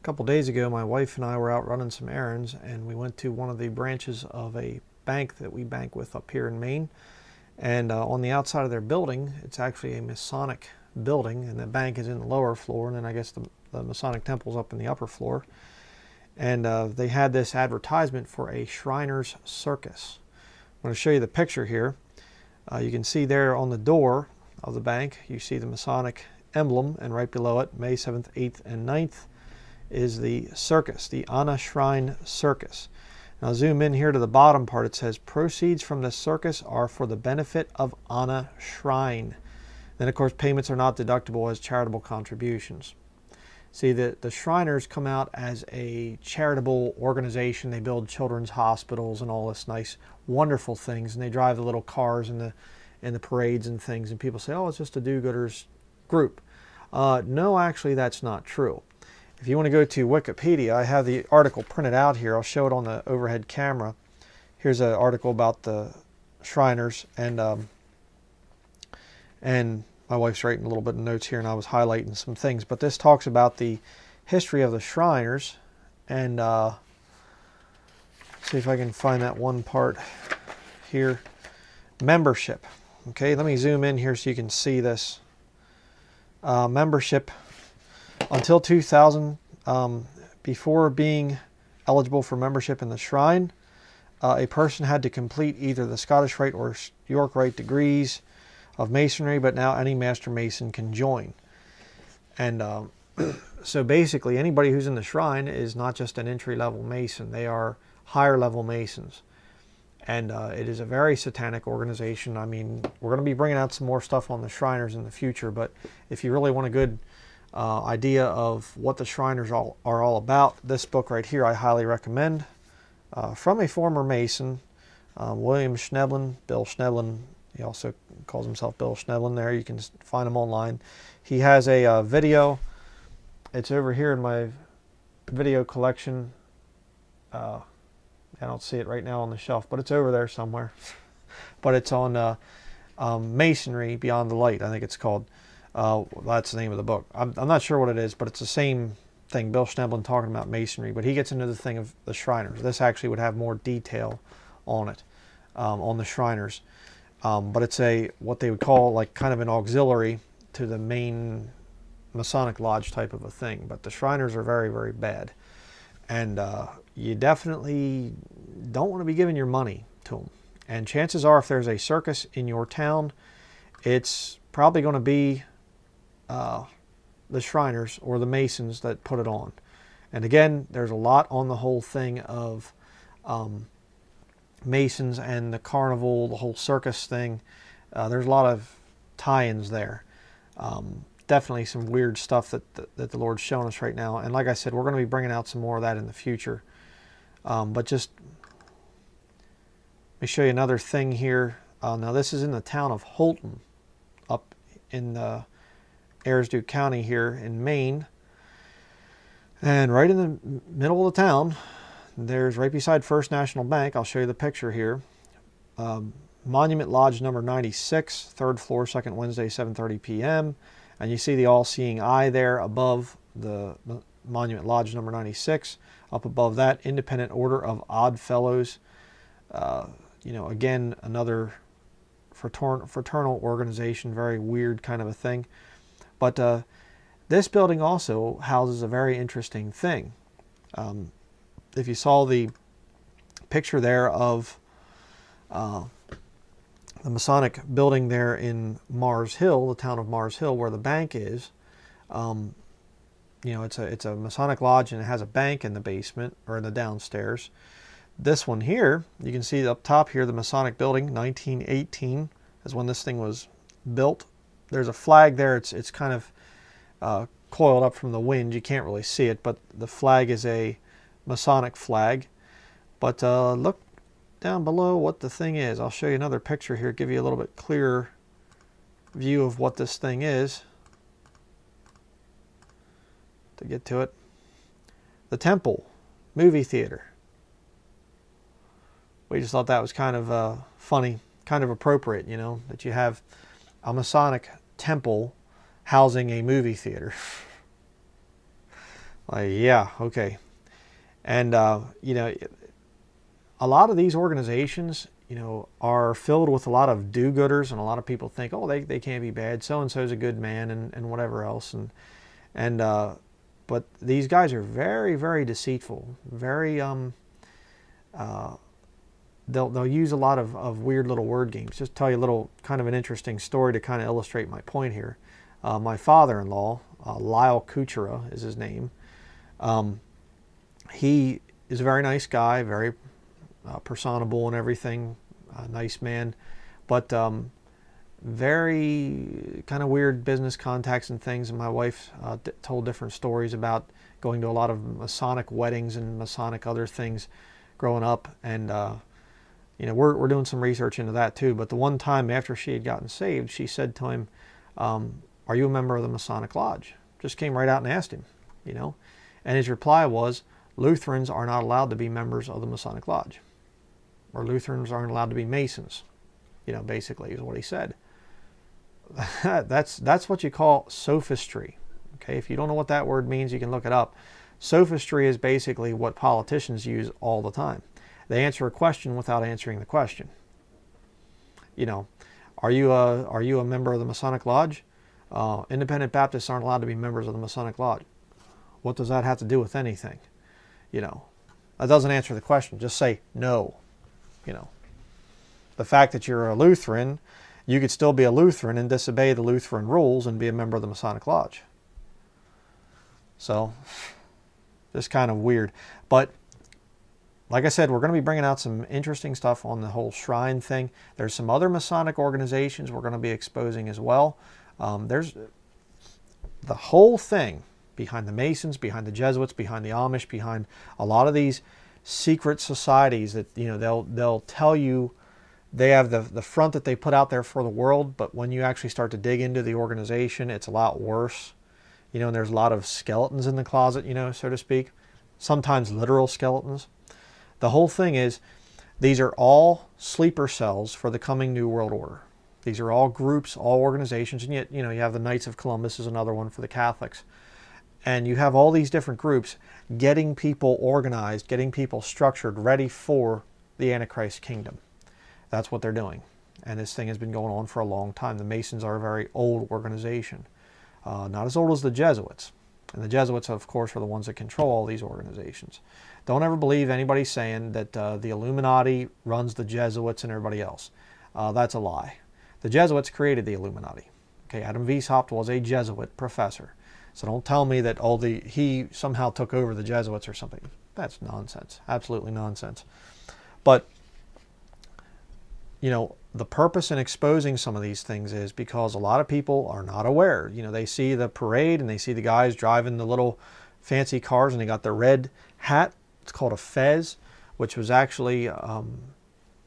A couple days ago, my wife and I were out running some errands, and we went to one of the branches of a bank that we bank with up here in Maine. And on the outside of their building, it's actually a Masonic building, and the bank is in the lower floor, and then I guess the Masonic Temple's up in the upper floor. And they had this advertisement for a Shriners Circus. I'm going to show you the picture here. You can see there on the door of the bank, you see the Masonic emblem, and right below it, May 7th, 8th, and 9th, is the circus, the Anna Shrine Circus. Now zoom in here to the bottom part. It says proceeds from this circus are for the benefit of Anna Shrine. Then of course payments are not deductible as charitable contributions. See, the Shriners come out as a charitable organization. They build children's hospitals and all this nice, wonderful things, and they drive the little cars in the parades and things. And people say, "Oh, it's just a do-gooders group." No, actually, that's not true. If you want to go to Wikipedia, I have the article printed out here. I'll show it on the overhead camera. Here's an article about the Shriners, and my wife's writing a little bit of notes here, and I was highlighting some things. But this talks about the history of the Shriners, and see if I can find that one part here. Membership. Okay, let me zoom in here so you can see this. Membership. Until 2000, before being eligible for membership in the Shrine, a person had to complete either the Scottish Rite or York Rite degrees of Masonry, but now any Master Mason can join. And so basically anybody who's in the Shrine is not just an entry-level Mason. They are higher-level Masons. And it is a very satanic organization. I mean, we're going to be bringing out some more stuff on the Shriners in the future, but if you really want a good idea of what the Shriners are all about, this book right here I highly recommend. From a former Mason, William Schneblin, Bill Schneblin. He also calls himself Bill Schneblin there. You can find him online. He has a video. It's over here in my video collection. I don't see it right now on the shelf, but it's over there somewhere. But it's on Masonry Beyond the Light, I think it's called. That's the name of the book. I'm not sure what it is, but it's the same thing. Bill Schneblin talking about Masonry, but he gets into the thing of the Shriners. This actually would have more detail on it, on the Shriners. But it's what they would call like kind of an auxiliary to the main Masonic Lodge type of a thing. But the Shriners are very, very bad. And you definitely don't want to be giving your money to them. And chances are if there's a circus in your town, it's probably going to be the Shriners or the Masons that put it on. And again, there's a lot on the whole thing of Masons and the carnival, the whole circus thing. There's a lot of tie-ins there. Definitely some weird stuff that the Lord's showing us right now. And like I said, we're going to be bringing out some more of that in the future. But just let me show you another thing here. Now this is in the town of Holton, up in Ayers-Duke County here in Maine. And right in the middle of the town, there's right beside First National Bank. I'll show you the picture here. Monument Lodge number 96, 3rd floor, 2nd Wednesday, 7:30 p.m. And you see the all-seeing eye there above the Monument Lodge number 96. Up above that, Independent Order of Odd Fellows. You know, again, another fraternal organization, very weird kind of a thing. But this building also houses a very interesting thing. If you saw the picture there of the Masonic building there in Mars Hill, the town of Mars Hill, where the bank is, you know, it's a Masonic lodge, and it has a bank in the basement or in the downstairs. This one here, you can see up top here, the Masonic building, 1918 is when this thing was built. There's a flag there. It's kind of coiled up from the wind. You can't really see it, but the flag is a Masonic flag. But look down below what the thing is. I'll show you another picture here, give you a little bit clearer view of what this thing is. To get to it, the Temple movie theater. We just thought that was kind of funny, kind of appropriate, you know, that you have a Masonic temple housing a movie theater. Yeah, okay. And, you know, a lot of these organizations, you know, are filled with a lot of do-gooders, and a lot of people think, oh, they can't be bad. So-and-so's a good man, and whatever else. But these guys are very, very deceitful. Very, they'll use a lot of weird little word games. Just tell you a little kind of an interesting story to kind of illustrate my point here. My father-in-law, Lyle Kuchera is his name. He is a very nice guy, very personable and everything, nice man, but very kind of weird business contacts and things. And my wife told different stories about going to a lot of Masonic weddings and Masonic other things growing up. And you know, we're doing some research into that too. But the one time after she had gotten saved, she said to him, "Are you a member of the Masonic Lodge?" Just came right out and asked him, you know. And his reply was, Lutherans are not allowed to be members of the Masonic Lodge. Or Lutherans aren't allowed to be Masons. You know, basically is what he said. That's what you call sophistry. Okay, if you don't know what that word means, you can look it up. Sophistry is basically what politicians use all the time. They answer a question without answering the question. You know, are you a member of the Masonic Lodge? Independent Baptists aren't allowed to be members of the Masonic Lodge. What does that have to do with anything? You know, that doesn't answer the question. Just say no. You know, the fact that you're a Lutheran, you could still be a Lutheran and disobey the Lutheran rules and be a member of the Masonic Lodge. So, just kind of weird. But, like I said, we're going to be bringing out some interesting stuff on the whole shrine thing. There's some other Masonic organizations we're going to be exposing as well. There's the whole thing behind the Masons, behind the Jesuits, behind the Amish, behind a lot of these secret societies that, you know, they'll tell you they have the front that they put out there for the world, but when you actually start to dig into the organization, it's a lot worse. You know, and there's a lot of skeletons in the closet, you know, so to speak. Sometimes literal skeletons. The whole thing is, these are all sleeper cells for the coming New World Order. These are all groups, all organizations, and yet, you know, you have the Knights of Columbus is another one for the Catholics. And you have all these different groups getting people organized, getting people structured, ready for the Antichrist kingdom. That's what they're doing. And this thing has been going on for a long time. The Masons are a very old organization. Not as old as the Jesuits. And the Jesuits, of course, are the ones that control all these organizations. Don't ever believe anybody saying that the Illuminati runs the Jesuits and everybody else. That's a lie. The Jesuits created the Illuminati. Okay, Adam Weishaupt was a Jesuit professor. So don't tell me that he somehow took over the Jesuits or something. That's nonsense. Absolutely nonsense. But, you know, the purpose in exposing some of these things is because a lot of people are not aware. You know, they see the parade and they see the guys driving the little fancy cars and they got their red hat. It's called a fez, which was actually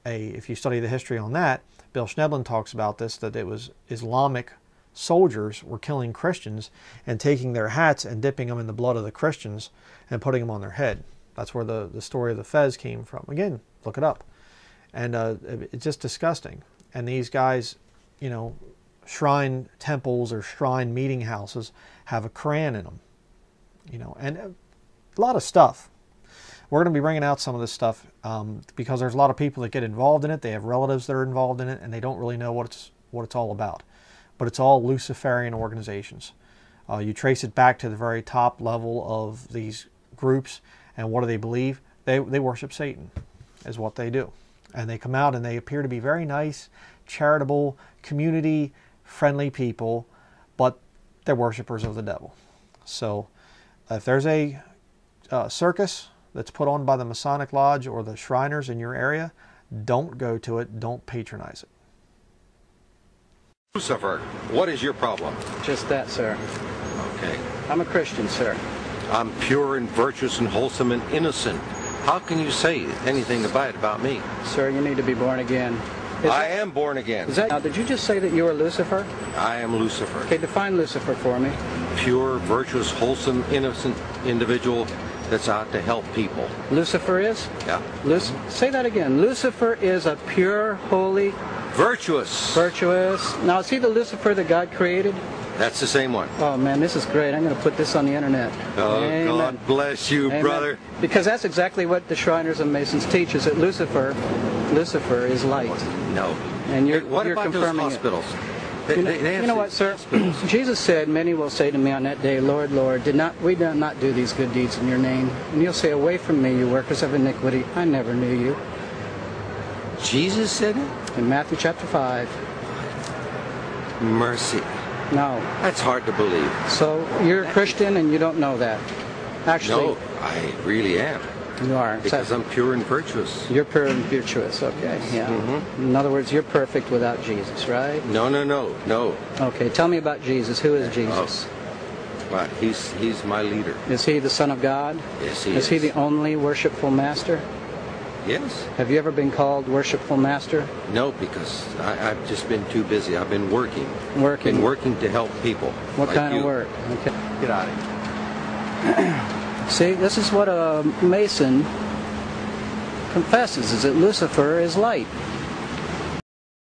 if you study the history on that, Bill Schneblin talks about this, that it was Islamic soldiers were killing Christians and taking their hats and dipping them in the blood of the Christians and putting them on their head. That's where the story of the fez came from. Again, look it up. And it's just disgusting. And these guys, you know, shrine temples or shrine meeting houses have a Quran in them. You know, and a lot of stuff. We're going to be bringing out some of this stuff because there's a lot of people that get involved in it. They have relatives that are involved in it, and they don't really know what it's all about. But it's all Luciferian organizations. You trace it back to the very top level of these groups, and what do they believe? They worship Satan, is what they do. And they come out and they appear to be very nice, charitable, community-friendly people, but they're worshipers of the devil. So if there's a circus that's put on by the Masonic Lodge or the Shriners in your area, don't go to it, don't patronize it. Lucifer, what is your problem? Just that, sir. Okay. I'm a Christian, sir. I'm pure and virtuous and wholesome and innocent. How can you say anything about me? Sir, you need to be born again. I am born again. Now, did you just say that you are Lucifer? I am Lucifer. Okay, define Lucifer for me. Pure, virtuous, wholesome, innocent individual that's out to help people. Lucifer is? Yeah. Say that again. Lucifer is a pure, holy... Virtuous. Virtuous. Now, is he the Lucifer that God created? That's the same one. Oh man, this is great. I'm going to put this on the internet. Oh, Amen. God bless you, Amen. brother. Because that's exactly what the Shriners and Masons teach, is that Lucifer is light. No. And you're, Hey, what you're about those confirming it. hospitals? You know what, sir? Jesus said, many will say to me on that day, Lord, Lord, we did not do these good deeds in your name? And you'll say, away from me, you workers of iniquity. I never knew you. Jesus said it? In Matthew chapter 5. Mercy. No. That's hard to believe. So you're a Christian and you don't know that. Actually, No, I really am. you are. Because I'm pure and virtuous. You're pure and virtuous, okay. Yeah. In other words, you're perfect without Jesus, right? No. Okay, tell me about Jesus. Who is Jesus? Well, he's my leader. Is he the Son of God? Yes, he Is he the only worshipful master? Yes. Have you ever been called worshipful master? No, because I've just been too busy. I've been working. Working. Been working to help people. What like kind you. of work? Okay. Get out of here. See, this is what a Mason confesses, is that Lucifer is light.